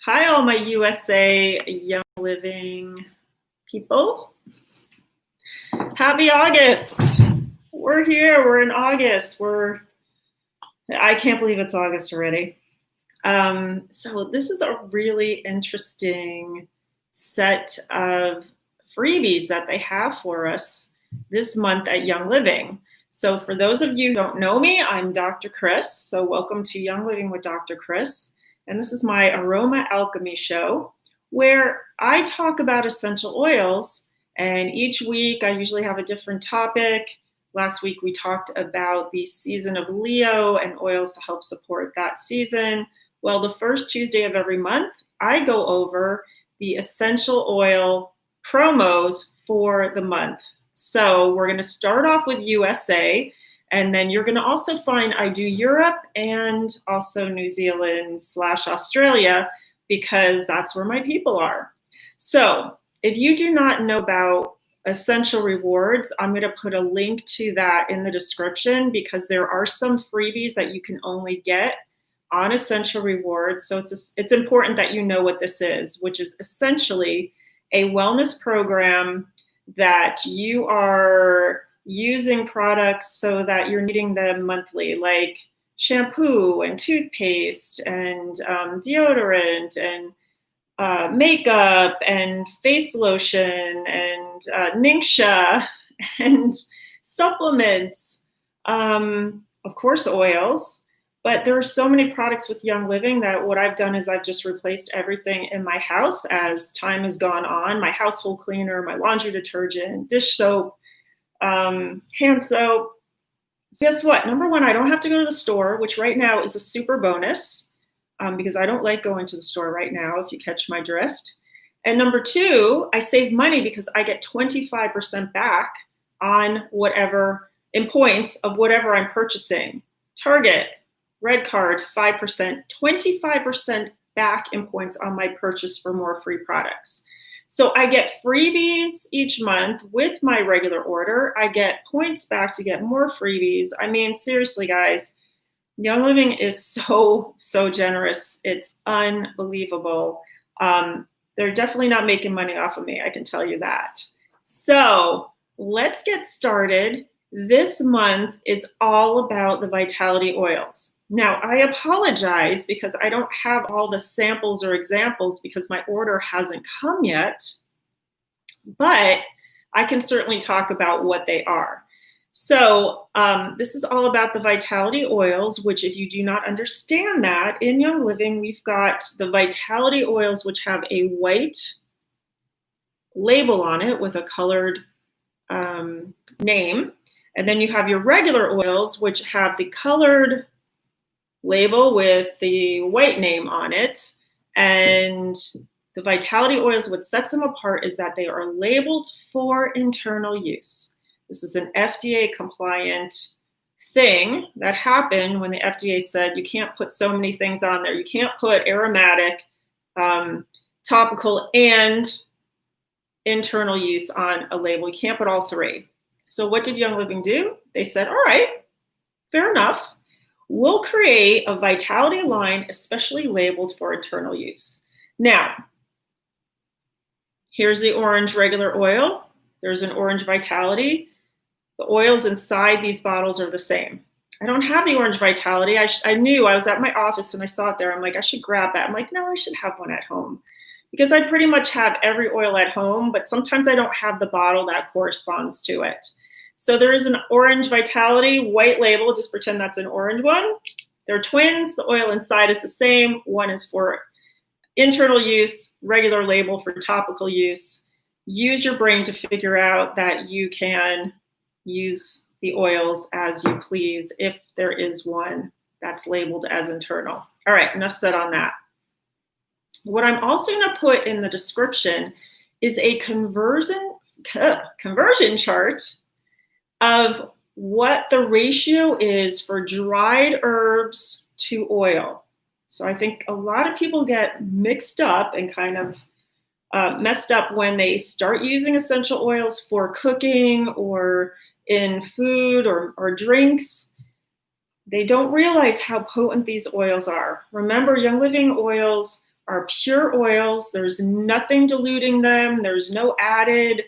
Hi, all my USA Young Living people. Happy August. We're here. We're in August. I can't believe it's August already. So this is a really interesting set of freebies that they have for us this month at Young Living. So for those of you who don't know me, I'm Dr. Chris. So welcome to Young Living with Dr. Chris. And this is my Aroma Alchemy show where I talk about essential oils. And each week I usually have a different topic. Last week we talked about the season of Leo and oils to help support that season. Well, the first Tuesday of every month, I go over the essential oil promos for the month. So we're going to start off with USA, and then you're going to also find I do Europe and also New Zealand / Australia, because that's where my people are. So if you do not know about Essential Rewards, I'm going to put a link to that in the description, because there are some freebies that you can only get on Essential Rewards. So it's important that you know what this is, which is essentially a wellness program that you are using products so that you're needing them monthly, like shampoo and toothpaste and deodorant and makeup and face lotion and Ningxia and supplements, of course, oils. But there are so many products with Young Living that what I've done is I've just replaced everything in my house as time has gone on. My household cleaner, my laundry detergent, dish soap, hand soap. So guess what? Number one, I don't have to go to the store, which right now is a super bonus, because I don't like going to the store right now, if you catch my drift. And number two, I save money because I get 25% back on whatever, in points of whatever I'm purchasing. Target, Red Card, 5%, 25% back in points on my purchase for more free products. So I get freebies each month with my regular order. I get points back to get more freebies. I mean, seriously, guys, Young Living is so generous. It's unbelievable. They're definitely not making money off of me, I can tell you that. So let's get started. This month is all about the vitality oils. Now, I apologize because I don't have all the samples or examples because my order hasn't come yet, but I can certainly talk about what they are. So this is all about the vitality oils, which if you do not understand that, in Young Living, we've got the vitality oils, which have a white label on it with a colored name. And then you have your regular oils, which have the colored label with the white name on it. And the vitality oils, what sets them apart is that they are labeled for internal use. This is an FDA compliant thing that happened when the FDA said you can't put so many things on there. You can't put aromatic, topical, and internal use on a label. You can't put all three. So what did Young Living do? They said, all right, fair enough. We'll create a vitality line especially labeled for internal use. Now, here's the orange regular oil. There's an orange vitality. The oils inside these bottles are the same. I don't have the orange vitality. I knew, I was at my office and I saw it there. I'm like, I should grab that. I'm like, no, I should have one at home, because I pretty much have every oil at home, but sometimes I don't have the bottle that corresponds to it. So there is an orange vitality, white label, just pretend that's an orange one. They're twins. The oil inside is the same. One is for internal use, regular label for topical use. Use your brain to figure out that you can use the oils as you please if there is one that's labeled as internal. All right, enough said on that. What I'm also going to put in the description is a conversion chart of what the ratio is for dried herbs to oil. So I think a lot of people get mixed up and kind of messed up when they start using essential oils for cooking or in food or drinks. They don't realize how potent these oils are. Remember, Young Living oils are pure oils. There's nothing diluting them. There's no added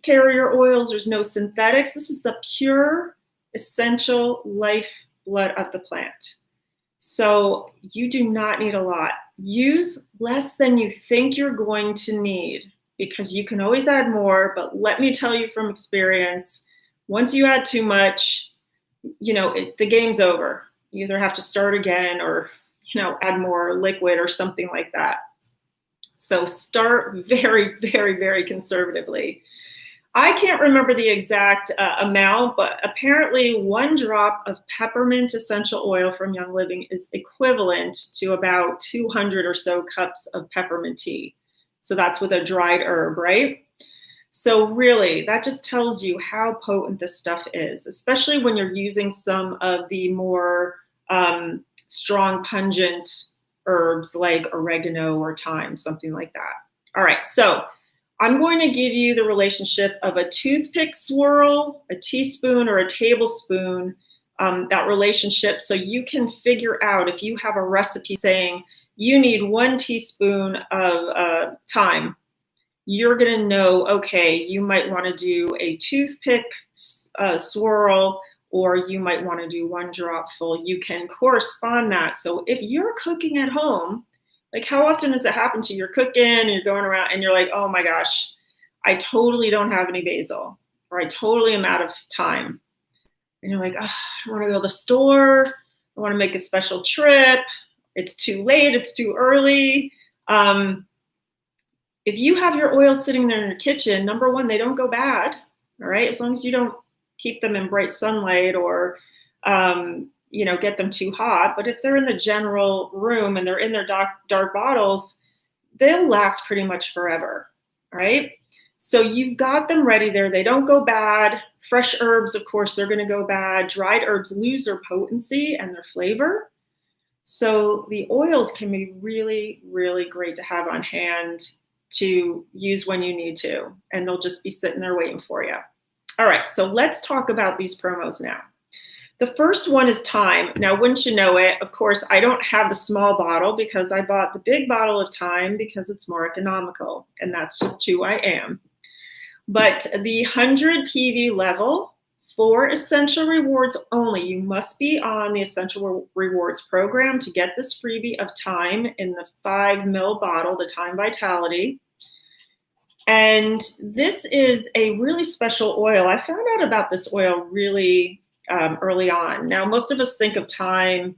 carrier oils. There's no synthetics. This is the pure, essential lifeblood of the plant. So you do not need a lot. Use less than you think you're going to need, because you can always add more. But let me tell you from experience, once you add too much, the game's over. You either have to start again or, add more liquid or something like that. So start very, very, very conservatively. I can't remember the exact amount, but apparently 1 drop of peppermint essential oil from Young Living is equivalent to about 200 or so cups of peppermint tea. So that's with a dried herb, right? So really, that just tells you how potent this stuff is, especially when you're using some of the more strong, pungent herbs like oregano or thyme, something like that. All right, so I'm going to give you the relationship of a toothpick swirl, a teaspoon, or a tablespoon, that relationship, so you can figure out if you have a recipe saying you need 1 teaspoon of thyme. You're going to know, okay, you might want to do a toothpick swirl, or you might want to do 1 drop full. You can correspond that. So if you're cooking at home, like how often does it happen to you? You're cooking and you're going around and you're like, oh my gosh, I totally don't have any basil, or I totally am out of time. And you're like, oh, I want to go to the store. I want to make a special trip. It's too late. It's too early. If you have your oils sitting there in your kitchen, number one, they don't go bad, all right? As long as you don't keep them in bright sunlight or, get them too hot. But if they're in the general room and they're in their dark bottles, they'll last pretty much forever, all right? So you've got them ready there. They don't go bad. Fresh herbs, of course, they're going to go bad. Dried herbs lose their potency and their flavor. So the oils can be really, really great to have on hand to use when you need to, and they'll just be sitting there waiting for you. All right, so let's talk about these promos now. The first one is thyme. Now, wouldn't you know it, of course, I don't have the small bottle because I bought the big bottle of thyme because it's more economical, and that's just who I am. But the 100 PV level for Essential Rewards only, you must be on the Essential Rewards program to get this freebie of thyme in the 5 ml bottle, the Thyme Vitality. And this is a really special oil. I found out about this oil really early on. Now, most of us think of thyme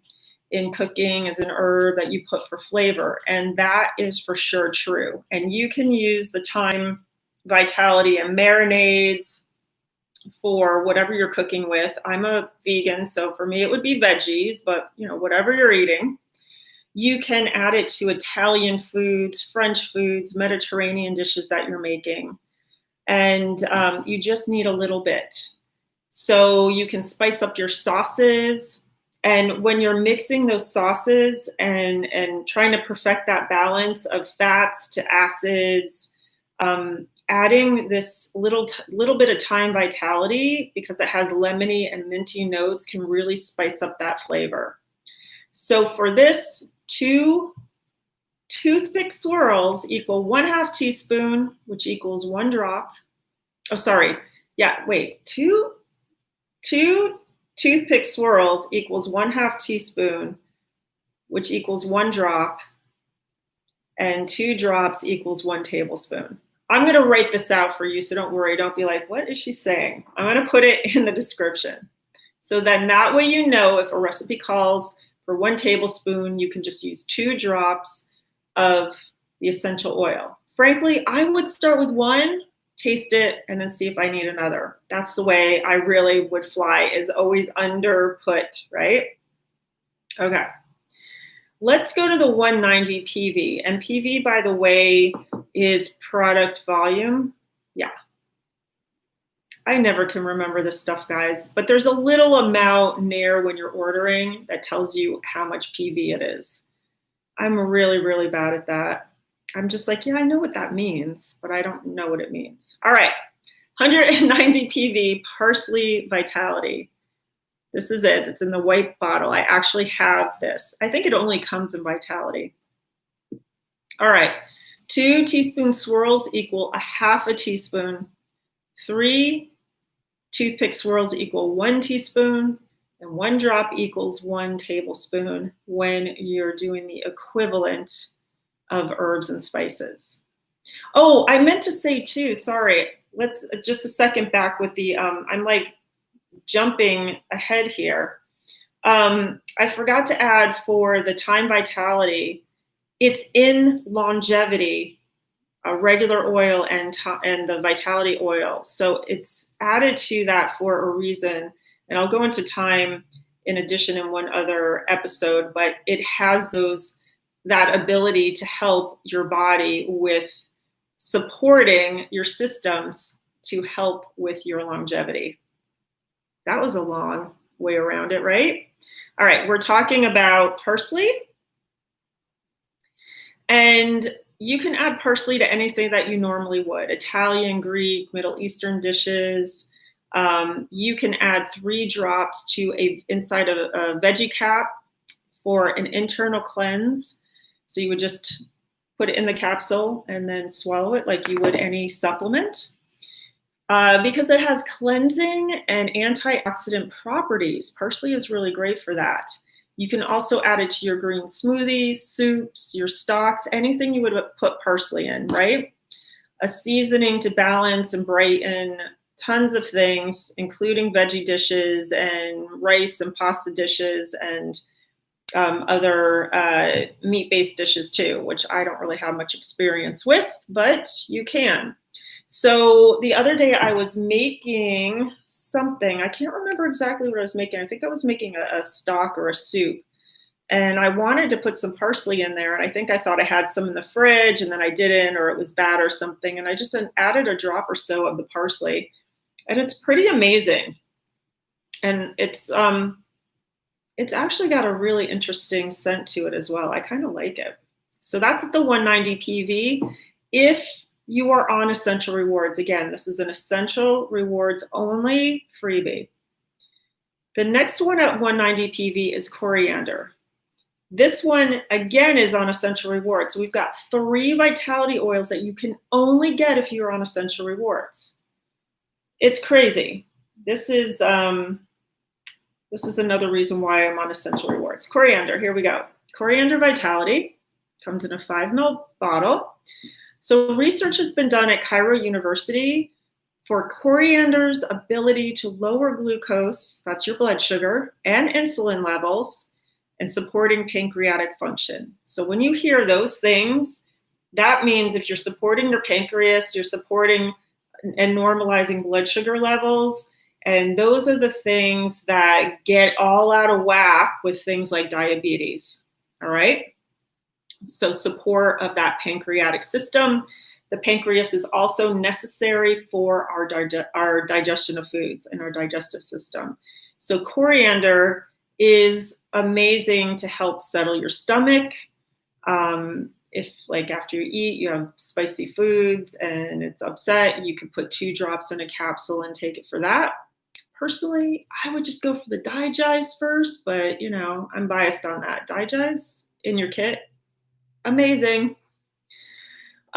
in cooking as an herb that you put for flavor, and that is for sure true. And you can use the Thyme Vitality in marinades for whatever you're cooking with. I'm a vegan, so for me it would be veggies, but whatever you're eating. You can add it to Italian foods, French foods, Mediterranean dishes that you're making. And you just need a little bit. So you can spice up your sauces. And when you're mixing those sauces and trying to perfect that balance of fats to acids, adding this little bit of Thyme Vitality, because it has lemony and minty notes, can really spice up that flavor. So for this, 2 toothpick swirls equal 1/2 teaspoon, which equals 1 drop. Oh, sorry. Yeah, wait. 2 toothpick swirls equals 1/2 teaspoon, which equals 1 drop, and 2 drops equals 1 tablespoon. I'm going to write this out for you, so don't worry. Don't be like, what is she saying? I'm going to put it in the description. So then that way you know if a recipe calls for 1 tablespoon, you can just use 2 drops of the essential oil. Frankly, I would start with 1, taste it, and then see if I need another. That's the way I really would fly, is always under put, right? Okay. Let's go to the 190 PV. And PV, by the way, is product volume. Yeah. I never can remember this stuff, guys, but there's a little amount near when you're ordering that tells you how much PV it is. I'm really, really bad at that. I'm just like, yeah, I know what that means, but I don't know what it means. All right, 190 PV Parsley Vitality. This is it. It's in the white bottle. I actually have this. I think it only comes in Vitality. All right, 2 teaspoon swirls equal a half a teaspoon. 3 toothpick swirls equal 1 teaspoon, and 1 drop equals 1 tablespoon when you're doing the equivalent of herbs and spices. Oh, I meant to say too, sorry, let's just a second back with the, I'm like jumping ahead here. I forgot to add for the Thyme Vitality, it's in longevity, a regular oil and the vitality oil. So it's added to that for a reason. And I'll go into Thyme in addition in one other episode, but it has that ability to help your body with supporting your systems to help with your longevity. That was a long way around it, right? All right, we're talking about parsley. And you can add parsley to anything that you normally would, Italian, Greek, Middle Eastern dishes. You can add 3 drops to inside of a veggie cap for an internal cleanse. So you would just put it in the capsule and then swallow it like you would any supplement. Because it has cleansing and antioxidant properties. Parsley is really great for that. You can also add it to your green smoothies, soups, your stocks, anything you would put parsley in, right? A seasoning to balance and brighten tons of things, including veggie dishes and rice and pasta dishes and other meat-based dishes too, which I don't really have much experience with, but you can. So the other day I was making something. I can't remember exactly what I was making. I think I was making a stock or a soup. And I wanted to put some parsley in there. And I think I thought I had some in the fridge and then I didn't, or it was bad or something. And I just added a drop or so of the parsley. And it's pretty amazing. And it's actually got a really interesting scent to it as well. I kind of like it. So that's at the 190 PV. If you are on Essential Rewards, again, this is an Essential Rewards only freebie. The next one at 190 PV is coriander. This one, again, is on Essential Rewards. So we've got 3 vitality oils that you can only get if you're on Essential Rewards. It's crazy. This is another reason why I'm on Essential Rewards. Coriander, here we go. Coriander Vitality comes in a 5 ml bottle. So research has been done at Cairo University for coriander's ability to lower glucose, that's your blood sugar, and insulin levels, and supporting pancreatic function. So when you hear those things, that means if you're supporting your pancreas, you're supporting and normalizing blood sugar levels, and those are the things that get all out of whack with things like diabetes, all right? So support of that pancreatic system. The pancreas is also necessary for our digestion of foods and our digestive system. So coriander is amazing to help settle your stomach. If like after you eat, you have spicy foods and it's upset, you could put 2 drops in a capsule and take it for that. Personally, I would just go for the digest first, but you know, I'm biased on that. Digest in your kit, amazing.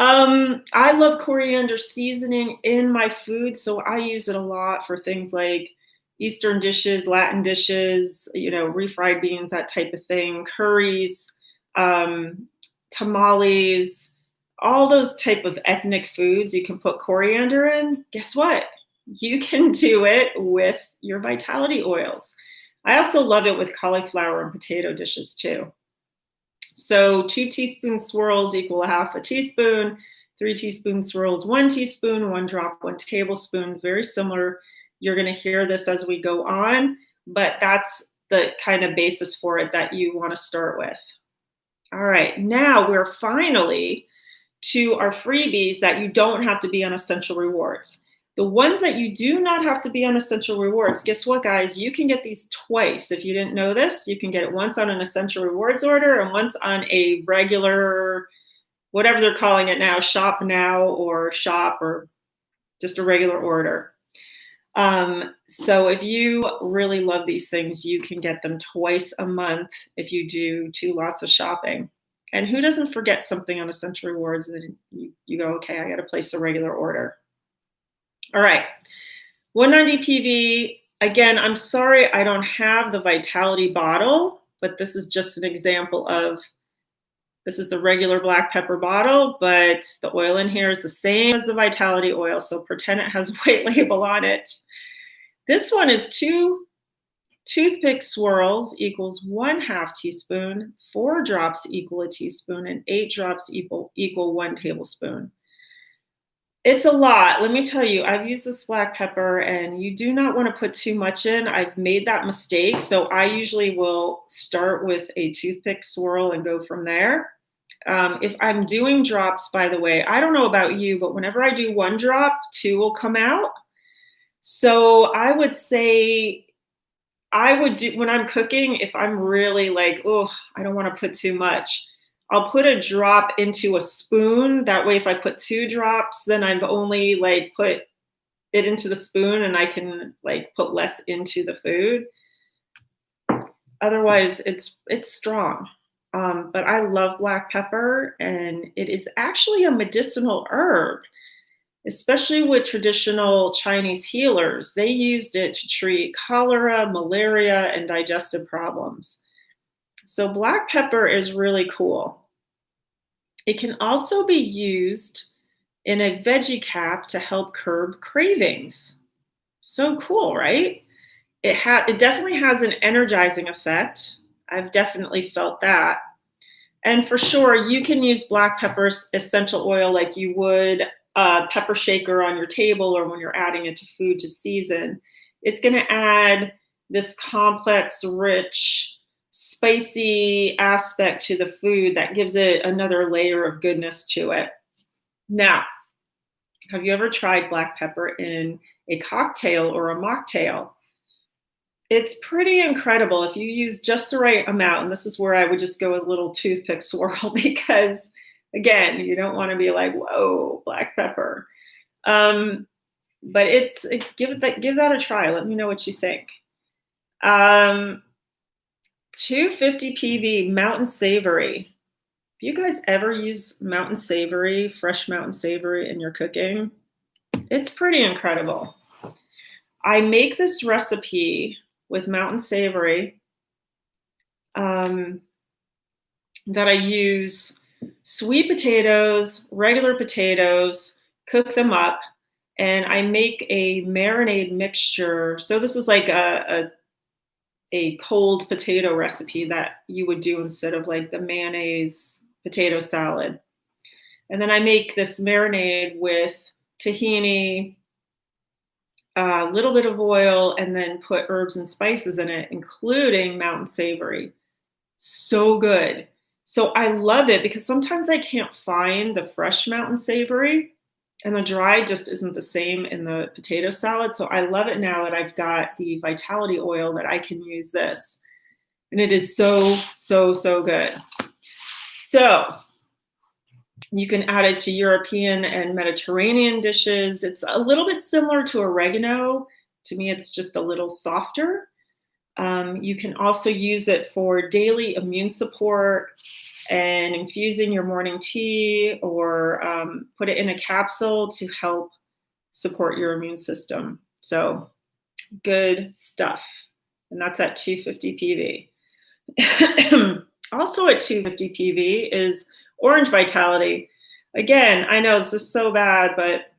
I love coriander seasoning in my food, so I use it a lot for things like Eastern dishes, Latin dishes, you know, refried beans, that type of thing, curries, tamales, all those type of ethnic foods you can put coriander in. Guess what? You can do it with your vitality oils. I also love it with cauliflower and potato dishes too. So 2 teaspoon swirls equal a half a teaspoon, 3 teaspoon swirls, 1 teaspoon, 1 drop, 1 tablespoon, very similar. You're gonna hear this as we go on, but that's the kind of basis for it that you wanna start with. All right, now we're finally to our freebies that you don't have to be on Essential Rewards. The ones that you do not have to be on Essential Rewards, guess what, guys? You can get these twice. If you didn't know this, you can get it once on an Essential Rewards order and once on a regular, whatever they're calling it now, shop now or shop or just a regular order. So if you really love these things, you can get them twice a month if you do 2 lots of shopping. And who doesn't forget something on Essential Rewards and then you go, okay, I got to place a regular order. All right, 190 PV. Again, I'm sorry I don't have the Vitality bottle, but this is just an example of, this is the regular black pepper bottle, but the oil in here is the same as the Vitality oil, so pretend it has a weight label on it. This one is 2 toothpick swirls equals 1/2 teaspoon, 4 drops equal a teaspoon, and 8 drops equal 1 tablespoon. It's a lot. Let me tell you, I've used this black pepper and you do not want to put too much in. I've made that mistake. So I usually will start with a toothpick swirl and go from there. If I'm doing drops, by the way, I don't know about you, but whenever I do 1 drop, 2 will come out. So I would say I would do, when I'm cooking, if I'm really like, oh, I don't want to put too much, I'll put a drop into a spoon. That way, if I put 2 drops, then I've only like put it into the spoon and I can like put less into the food. Otherwise, it's strong. But I love black pepper, and it is actually a medicinal herb, especially with traditional Chinese healers. They used it to treat cholera, malaria, and digestive problems. So black pepper is really cool. It can also be used in a veggie cap to help curb cravings. So cool, right? It definitely has an energizing effect. I've definitely felt that. And for sure, you can use black pepper essential oil like you would a pepper shaker on your table or when you're adding it to food to season. It's going to add this complex, rich, spicy aspect to the food that gives it another layer of goodness to it. Now, have you ever tried black pepper in a cocktail or a mocktail? It's pretty incredible if you use just the right amount. And this is where I would just go with a little toothpick swirl because, again, you don't want to be like, whoa, black pepper. But give that a try. Let me know what you think. 250 PV Mountain Savory. Have you guys ever use Mountain Savory, fresh Mountain Savory in your cooking? It's pretty incredible. I make this recipe with Mountain Savory that I use sweet potatoes, regular potatoes, cook them up, and I make a marinade mixture. So this is like a cold potato recipe that you would do instead of like the mayonnaise potato salad. And then I make this marinade with tahini, a little bit of oil, and then put herbs and spices in it, including Mountain Savory. So good. So I love it because sometimes I can't find the fresh Mountain Savory, and the dry just isn't the same in the potato salad. So I love it now that I've got the Vitality oil that I can use this. And it is so, so, so good. So you can add it to European and Mediterranean dishes. It's a little bit similar to oregano. To me, it's just a little softer. You can also use it for daily immune support and infusing your morning tea, or put it in a capsule to help support your immune system. So good stuff. And that's at 250 PV. Also at 250 PV is Orange Vitality. Again, I know this is so bad, but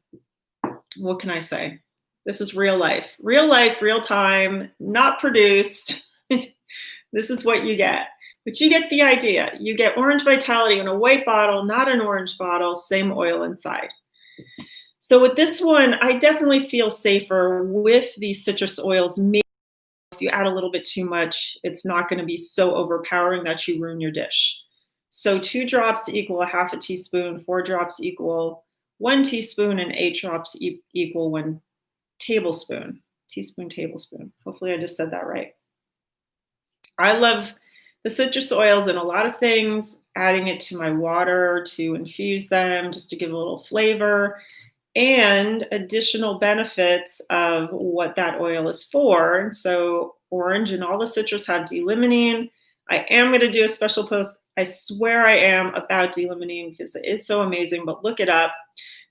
what can I say? This is real life, real time, not produced. This is what you get. But you get the idea. You get Orange Vitality in a white bottle, not an orange bottle, same oil inside. So with this one, I definitely feel safer with these citrus oils. Maybe if you add a little bit too much, it's not going to be so overpowering that you ruin your dish. So 2 drops equal 1/2 teaspoon, 4 drops equal 1 teaspoon, and 8 drops equal 1 tablespoon. Tablespoon. Hopefully I just said that right. I love the citrus oils in a lot of things, adding it to my water to infuse them, just to give a little flavor, and additional benefits of what that oil is for. And so orange and all the citrus have D-limonene, I am going to do a special post. I swear I am, about D-limonene because it is so amazing, but look it up.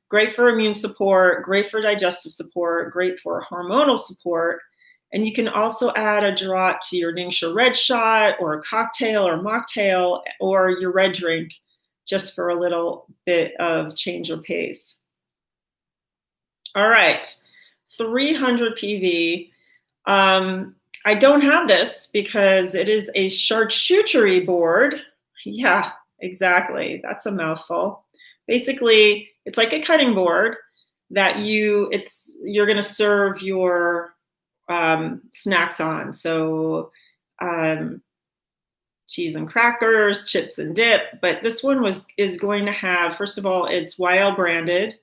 Great for immune support, great for digestive support, great for hormonal support. And you can also add a draught to your Ningxia red shot or a cocktail or mocktail or your red drink just for a little bit of change of pace. All right, 300 PV. I don't have this because it is a charcuterie board. Yeah, exactly. That's a mouthful. Basically, it's like a cutting board that you're going to serve your snacks on. So cheese and crackers, chips and dip. But this one is going to have, first of all, it's YL branded,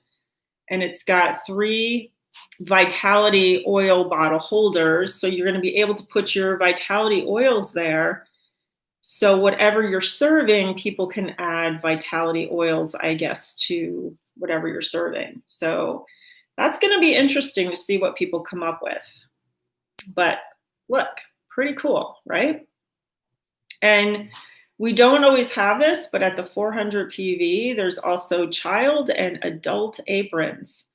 and it's got 3 Vitality oil bottle holders. So you're going to be able to put your Vitality oils there. So whatever you're serving, people can add Vitality oils, I guess, to whatever you're serving. So that's going to be interesting to see what people come up with. But look, pretty cool, right? And we don't always have this, but at the 400 PV, there's also child and adult aprons.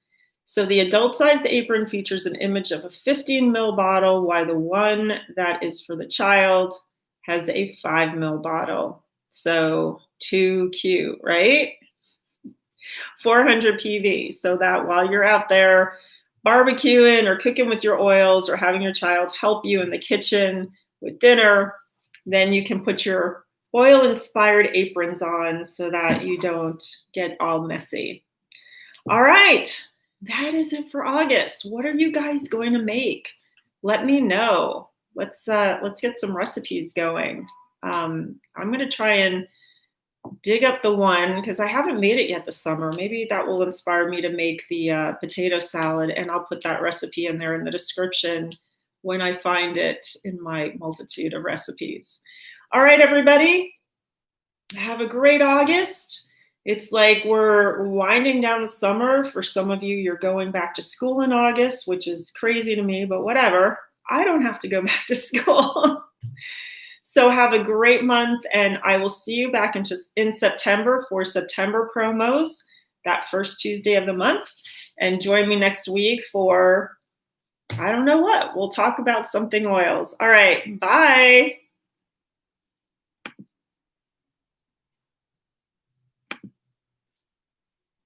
So the adult size apron features an image of a 15 ml bottle, while the one that is for the child has a 5 ml bottle. So too cute, right? 400 PV, so that while you're out there barbecuing or cooking with your oils or having your child help you in the kitchen with dinner, then you can put your oil-inspired aprons on so that you don't get all messy. All right, that is it for August. What are you guys going to make? Let me know. Let's get some recipes going. I'm going to try and dig up the one because I haven't made it yet this summer. Maybe that will inspire me to make the potato salad, and I'll put that recipe in there in the description when I find it in my multitude of recipes. All right, everybody, have a great August. It's like we're winding down the summer. For some of you, you're going back to school in August, which is crazy to me, but whatever. I don't have to go back to school. So have a great month, and I will see you back in September for September promos, that first Tuesday of the month. And join me next week for, I don't know what. We'll talk about something oils. All right, bye.